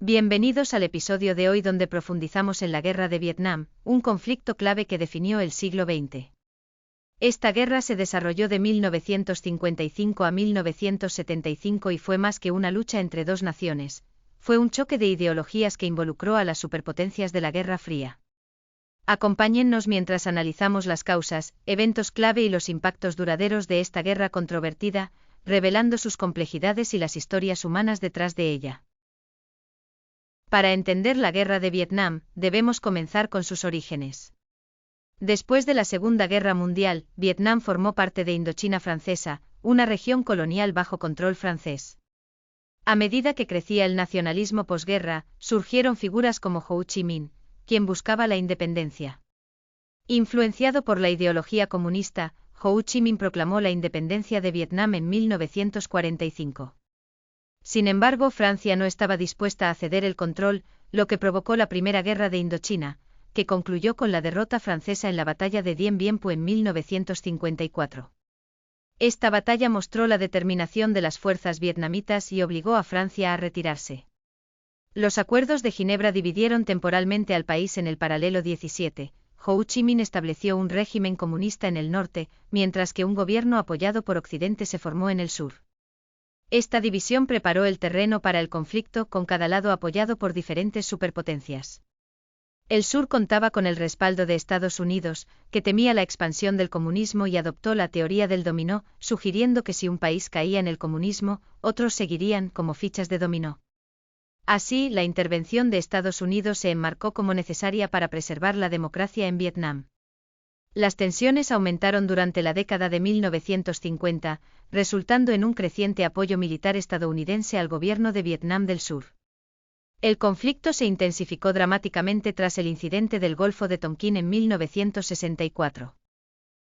Bienvenidos al episodio de hoy donde profundizamos en la Guerra de Vietnam, un conflicto clave que definió el siglo XX. Esta guerra se desarrolló de 1955 a 1975 y fue más que una lucha entre dos naciones, fue un choque de ideologías que involucró a las superpotencias de la Guerra Fría. Acompáñennos mientras analizamos las causas, eventos clave y los impactos duraderos de esta guerra controvertida, revelando sus complejidades y las historias humanas detrás de ella. Para entender la Guerra de Vietnam, debemos comenzar con sus orígenes. Después de la Segunda Guerra Mundial, Vietnam formó parte de Indochina Francesa, una región colonial bajo control francés. A medida que crecía el nacionalismo posguerra, surgieron figuras como Ho Chi Minh, quien buscaba la independencia. Influenciado por la ideología comunista, Ho Chi Minh proclamó la independencia de Vietnam en 1945. Sin embargo, Francia no estaba dispuesta a ceder el control, lo que provocó la Primera Guerra de Indochina, que concluyó con la derrota francesa en la batalla de Dien Bien Phu en 1954. Esta batalla mostró la determinación de las fuerzas vietnamitas y obligó a Francia a retirarse. Los acuerdos de Ginebra dividieron temporalmente al país en el paralelo 17. Ho Chi Minh estableció un régimen comunista en el norte, mientras que un gobierno apoyado por Occidente se formó en el sur. Esta división preparó el terreno para el conflicto, con cada lado apoyado por diferentes superpotencias. El sur contaba con el respaldo de Estados Unidos, que temía la expansión del comunismo y adoptó la teoría del dominó, sugiriendo que si un país caía en el comunismo, otros seguirían como fichas de dominó. Así, la intervención de Estados Unidos se enmarcó como necesaria para preservar la democracia en Vietnam. Las tensiones aumentaron durante la década de 1950, resultando en un creciente apoyo militar estadounidense al gobierno de Vietnam del Sur. El conflicto se intensificó dramáticamente tras el incidente del Golfo de Tonkin en 1964.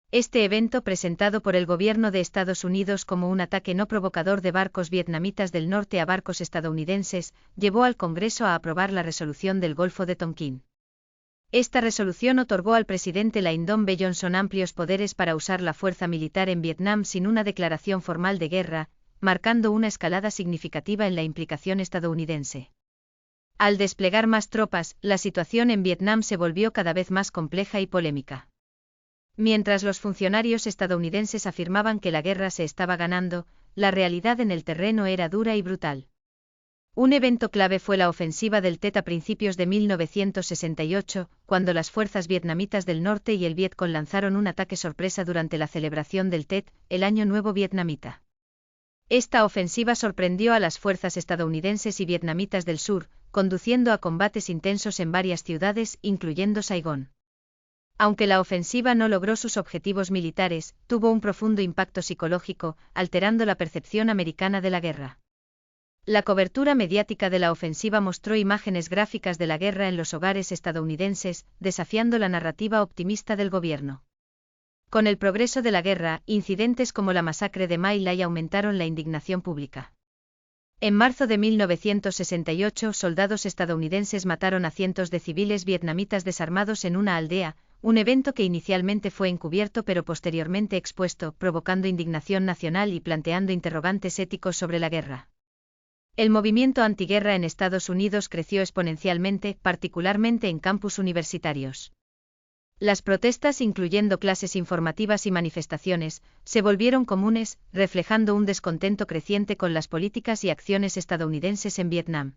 Este evento, presentado por el gobierno de Estados Unidos como un ataque no provocador de barcos vietnamitas del norte a barcos estadounidenses, llevó al Congreso a aprobar la resolución del Golfo de Tonkin. Esta resolución otorgó al presidente Lyndon B. Johnson amplios poderes para usar la fuerza militar en Vietnam sin una declaración formal de guerra, marcando una escalada significativa en la implicación estadounidense. Al desplegar más tropas, la situación en Vietnam se volvió cada vez más compleja y polémica. Mientras los funcionarios estadounidenses afirmaban que la guerra se estaba ganando, la realidad en el terreno era dura y brutal. Un evento clave fue la ofensiva del Tet a principios de 1968, cuando las fuerzas vietnamitas del norte y el Vietcong lanzaron un ataque sorpresa durante la celebración del Tet, el Año Nuevo Vietnamita. Esta ofensiva sorprendió a las fuerzas estadounidenses y vietnamitas del sur, conduciendo a combates intensos en varias ciudades, incluyendo Saigón. Aunque la ofensiva no logró sus objetivos militares, tuvo un profundo impacto psicológico, alterando la percepción americana de la guerra. La cobertura mediática de la ofensiva mostró imágenes gráficas de la guerra en los hogares estadounidenses, desafiando la narrativa optimista del gobierno. Con el progreso de la guerra, incidentes como la masacre de My Lai aumentaron la indignación pública. En marzo de 1968, soldados estadounidenses mataron a cientos de civiles vietnamitas desarmados en una aldea, un evento que inicialmente fue encubierto pero posteriormente expuesto, provocando indignación nacional y planteando interrogantes éticos sobre la guerra. El movimiento antiguerra en Estados Unidos creció exponencialmente, particularmente en campus universitarios. Las protestas, incluyendo clases informativas y manifestaciones, se volvieron comunes, reflejando un descontento creciente con las políticas y acciones estadounidenses en Vietnam.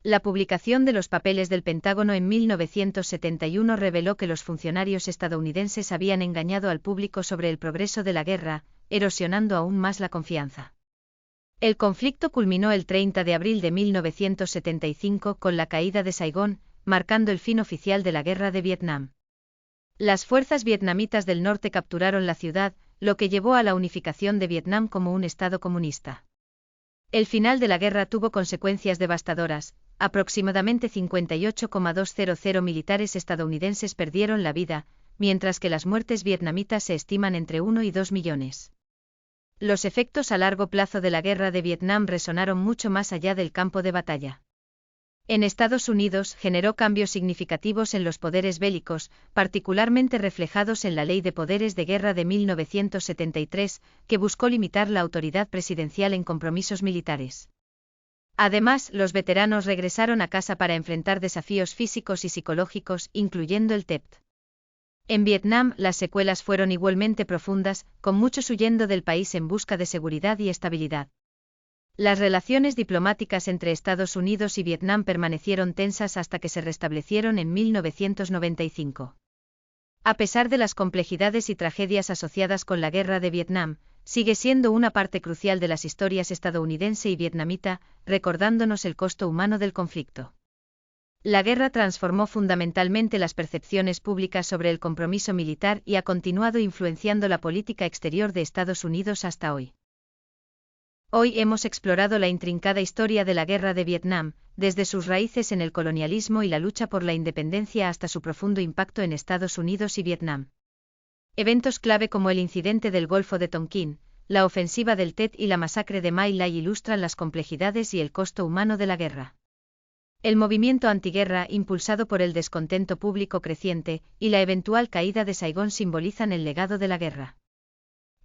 La publicación de los papeles del Pentágono en 1971 reveló que los funcionarios estadounidenses habían engañado al público sobre el progreso de la guerra, erosionando aún más la confianza. El conflicto culminó el 30 de abril de 1975 con la caída de Saigón, marcando el fin oficial de la Guerra de Vietnam. Las fuerzas vietnamitas del norte capturaron la ciudad, lo que llevó a la unificación de Vietnam como un estado comunista. El final de la guerra tuvo consecuencias devastadoras, aproximadamente 58,200 militares estadounidenses perdieron la vida, mientras que las muertes vietnamitas se estiman entre 1 y 2 millones. Los efectos a largo plazo de la guerra de Vietnam resonaron mucho más allá del campo de batalla. En Estados Unidos generó cambios significativos en los poderes bélicos, particularmente reflejados en la Ley de Poderes de Guerra de 1973, que buscó limitar la autoridad presidencial en compromisos militares. Además, los veteranos regresaron a casa para enfrentar desafíos físicos y psicológicos, incluyendo el TEPT. En Vietnam, las secuelas fueron igualmente profundas, con muchos huyendo del país en busca de seguridad y estabilidad. Las relaciones diplomáticas entre Estados Unidos y Vietnam permanecieron tensas hasta que se restablecieron en 1995. A pesar de las complejidades y tragedias asociadas con la guerra de Vietnam, sigue siendo una parte crucial de las historias estadounidense y vietnamita, recordándonos el costo humano del conflicto. La guerra transformó fundamentalmente las percepciones públicas sobre el compromiso militar y ha continuado influenciando la política exterior de Estados Unidos hasta hoy. Hoy hemos explorado la intrincada historia de la guerra de Vietnam, desde sus raíces en el colonialismo y la lucha por la independencia hasta su profundo impacto en Estados Unidos y Vietnam. Eventos clave como el incidente del Golfo de Tonkin, la ofensiva del Tet y la masacre de My Lai ilustran las complejidades y el costo humano de la guerra. El movimiento antiguerra, impulsado por el descontento público creciente, y la eventual caída de Saigón simbolizan el legado de la guerra.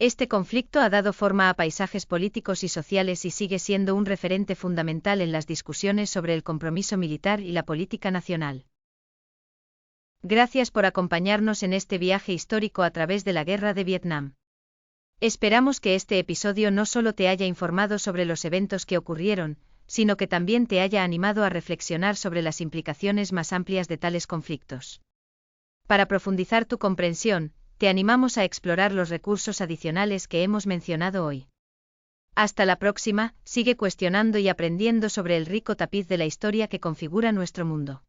Este conflicto ha dado forma a paisajes políticos y sociales y sigue siendo un referente fundamental en las discusiones sobre el compromiso militar y la política nacional. Gracias por acompañarnos en este viaje histórico a través de la guerra de Vietnam. Esperamos que este episodio no solo te haya informado sobre los eventos que ocurrieron, sino que también te haya animado a reflexionar sobre las implicaciones más amplias de tales conflictos. Para profundizar tu comprensión, te animamos a explorar los recursos adicionales que hemos mencionado hoy. Hasta la próxima, sigue cuestionando y aprendiendo sobre el rico tapiz de la historia que configura nuestro mundo.